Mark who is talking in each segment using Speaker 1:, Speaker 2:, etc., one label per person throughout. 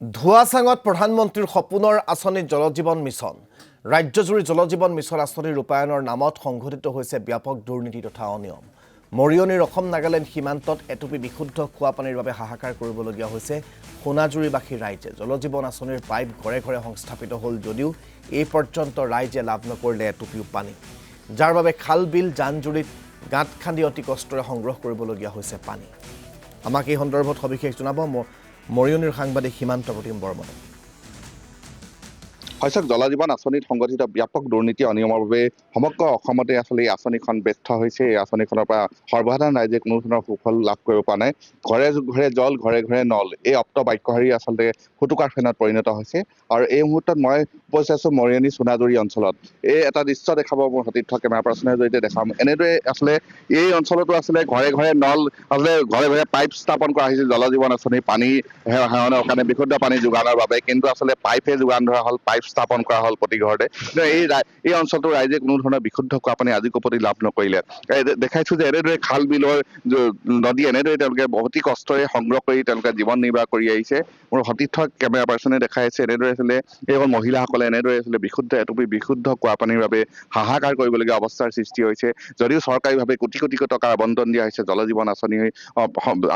Speaker 1: ধুৱাচাঙত প্ৰধানমন্ত্ৰীৰ সপোনৰ আঁচনি জলজীৱন মিছন ৰাজ্যজুৰি জলজীৱন মিছন আঁচনিৰ ৰূপায়ণৰ নামত সংঘটিত হৈছে ব্যাপক দুৰ্নীতি তথা অনিয়ম মৰিয়নিৰ অসম নাগালেণ্ড সীমান্তত এটুপি বিশুদ্ধ খোৱা পানীৰ বাবে হাহাকাৰ কৰিবলগীয়া হৈছে সোণাজুৰিবাসী ৰাইজে জলজীৱন আঁচনিৰ পাইপ ঘৰে ঘৰে সংস্থাপিত হ'ল যদিও এই পৰ্যন্ত ৰাইজে লাভ নকৰিলে এটুপিও পানী যাৰ বাবে খাল বিল জান-জুৰিত গাঁত খান্দি অতি কষ্টৰে সংগ্ৰহ কৰিবলগীয়া হৈছে পানী আমাক এই সন্দৰ্ভত সবিশেষ জনাব মৰিয়নিৰ সাংবাদিক সীমান্ত প্ৰতিম বৰ্মনে
Speaker 2: হৈছক জলজীৱন আঁচনিত সংগঠিত ব্যাপক দুৰ্নীতি অনিয়মৰ বাবে সমগ্ৰ অসমতে আসলে এই আঁচনিখন ব্যৰ্থ হৈছে এই আঁচনিখনৰ পৰা সৰ্বসাধাৰণ ৰাইজে কোনো ধৰণৰ সুফল লাভ কৰিব পৰা নাই ঘৰে ঘৰে জল ঘৰে ঘৰে নল এই অপ্ত বাক্যশাৰী আচলতে ফুটুকাৰ ফেনত পৰিণত হৈছে আৰু এই মুহূৰ্তত মই উপস্থিত আছো মৰিয়নি সোণাজুৰি অঞ্চলত এই এটা দৃশ্য দেখাব মোৰ সতীৰ্থ কেমেৰা পাৰ্চনৰ জৰিয়তে দেখাম এনেদৰে আসলে এই অঞ্চলতো আসলে ঘৰে ঘৰে নল আসলে ঘৰে ঘৰে পাইপ স্থাপন কৰা হৈছে জলজীৱন আঁচনি পানী সেৱনৰ কাৰণে বিশুদ্ধ পানী যোগানৰ বাবে কিন্তু আসলে পাইপে যোগান ধৰা হ'ল পাইপ স্থাপন কৰা হ'ল প্ৰতি ঘৰতে এই অঞ্চলটোৰ ৰাইজে কোনো ধৰণৰ বিশুদ্ধ খোৱা পানী আজিকো প্ৰতি লাভ নকৰিলে দেখাইছো যে এনেদৰে খাল বিলৰ নদী এনেদৰে তেওঁলোকে অতি কষ্টৰে সংগ্ৰহ কৰি তেওঁলোকে জীৱন নিৰ্বাহ কৰি আহিছে মোৰ সতীৰ্থ কেমেৰা পাৰ্চনে দেখাই আছে এনেদৰে আছিলে এইসকল মহিলাসকলে এনেদৰে আছিলে বিশুদ্ধ এটুপি বিশুদ্ধ খোৱা পানীৰ বাবে হাহাকাৰ কৰিবলগীয়া অৱস্থাৰ সৃষ্টি হৈছে যদিও চৰকাৰীভাৱে কোটি কোটি টকাৰ আবণ্টন দিয়া হৈছে জলজীৱন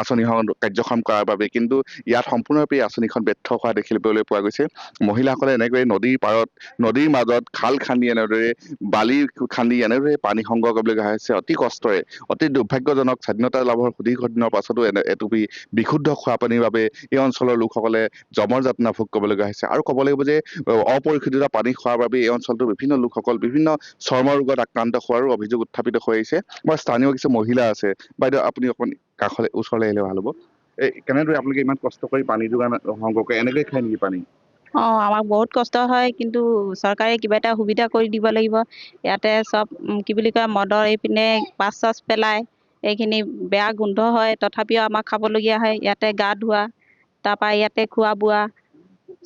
Speaker 2: আঁচনিখন কাৰ্যক্ষম কৰাৰ বাবে কিন্তু ইয়াত সম্পূৰ্ণৰূপে আঁচনিখন ব্যৰ্থ হোৱা দেখিবলৈ পোৱা গৈছে মহিলাসকলে এনেকৈ নদীৰ পাৰত নদীৰ মাজত খাল খান্দি এনেদৰে বালি খান্দি এনেদৰে পানী সংগ্ৰহ কৰিবলগীয়া হৈছে অতি কষ্টৰে অতি দুৰ্ভাগ্যজনক স্বাধীনতা লাভৰ সুদীৰ্ঘ দিনৰ পাছতো এটুপি বিশুদ্ধ খোৱা পানীৰ বাবে এই অঞ্চলৰ লোকসকলে জমৰ যাতনা ভোগ কৰিবলগীয়া হৈছে আৰু ক'ব লাগিব যে অপৰিশোধিত পানী খোৱাৰ বাবে এই অঞ্চলটোৰ বিভিন্ন লোকসকল বিভিন্ন চৰ্ম ৰোগত আক্ৰান্ত হোৱাৰো অভিযোগ উত্থাপিত হৈ আহিছে মই স্থানীয় কিছু মহিলা আছে বাইদেউ আপুনি অকণ কাষলৈ ওচৰলৈ আহিলে ভাল হ'ব কেনেদৰে আপোনালোকে ইমান কষ্ট কৰি পানী যোগান সংগ্ৰহ কৰে এনেকৈ খাই নেকি পানী
Speaker 3: আমাক বহুত কষ্ট হয় কিন্তু চৰকাৰে কিবা এটা সুবিধা কৰি দিব লাগিব ইয়াতে চব কি বুলি কয় মদৰ এইপিনে পাছ চাছ পেলায় এইখিনি বেয়া গোন্ধ হয় তথাপিও আমাক খাবলগীয়া হয় ইয়াতে গা ধোৱা তাৰপৰা ইয়াতে খোৱা বোৱা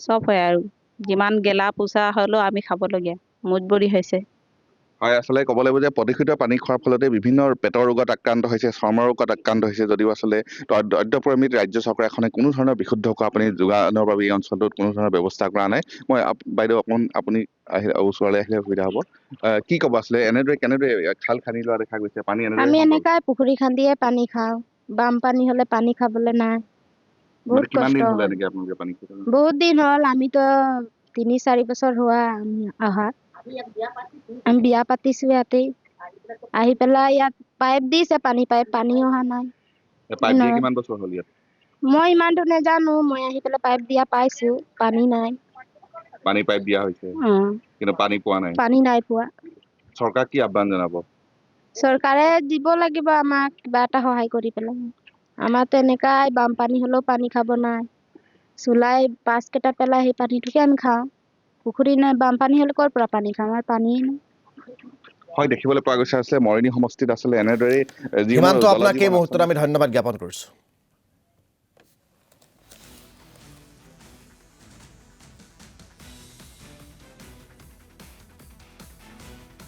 Speaker 3: চব হয় আৰু যিমান গেলা পোচা হ'লেও আমি খাবলগীয়া মজবুৰি হৈছে
Speaker 2: হয় আচলতে ক'ব লাগিব যে প্ৰদূষিত পানী খোৱাৰ ফলতে বিভিন্ন পেটৰ ৰোগত আক্ৰান্ত হৈছে চৰ্ম ৰোগত আক্ৰান্ত হৈছে যদিও আচলতে অদ্যপৰিমিত ৰাজ্য চৰকাৰখনে কোনো ধৰণৰ বিশুদ্ধ খোৱা পানী যোগানৰ বাবে এই অঞ্চলটোত কোনো ধৰণৰ ব্যৱস্থা কৰা নাই মই বাইদেউ অকণ আপুনি ওচৰলৈ আহিলে সুবিধা হ'ব কি ক'ব আছিলে এনেদৰে কেনেদৰে খাল খান্দি লোৱা দেখা গৈছে পানী
Speaker 4: আমি এনেকাই পুখুৰী খান্দিয়ে পানী খাওঁ বানপানী হ'লে পানী খাবলৈ নাই বহুত কষ্ট হয় বহুত দিন হ'ল আমিতো ৩-৪ বছৰ হোৱা আমি অহা আমি বিয়া পাতিছো ইয়াতে আহি পেলাই ইয়াত পাইপ দিছে পানী অহা নাই
Speaker 2: কিমান বছৰ হ'ল ইয়াত
Speaker 4: মই ইমানটো নেজানো মই আহি পেলাই পাইপ দিয়া পাইছো পানী নাই
Speaker 2: পানী পাইপ দিয়া হৈছে কিন্তু পানী পোৱা নাই
Speaker 4: পানী নাই পোৱা
Speaker 2: চৰকাৰ কি আহ্বান জনাব
Speaker 4: চৰকাৰে দিব লাগিব আমাক কিবা এটা সহায় কৰি পেলাই আমাৰতো এনেকাই বানপানী হ'লেও পানী খাব নাই চুলাই পাছকেইটা পেলাই সেই পানীটোকে আমি খাওঁ পুখুৰী নাই বানপানী হ'লে ক'ৰ পৰা পানী খাওঁ আমাৰ পানীয়ে নাই
Speaker 2: হয় দেখিবলৈ পোৱা গৈছে আছিলে মৰিয়নি সমষ্টিত আছিলে এনেদৰে
Speaker 1: সীমান্ত আপোনাক এই মুহূৰ্তত আমি ধন্যবাদ জ্ঞাপন কৰিছোঁ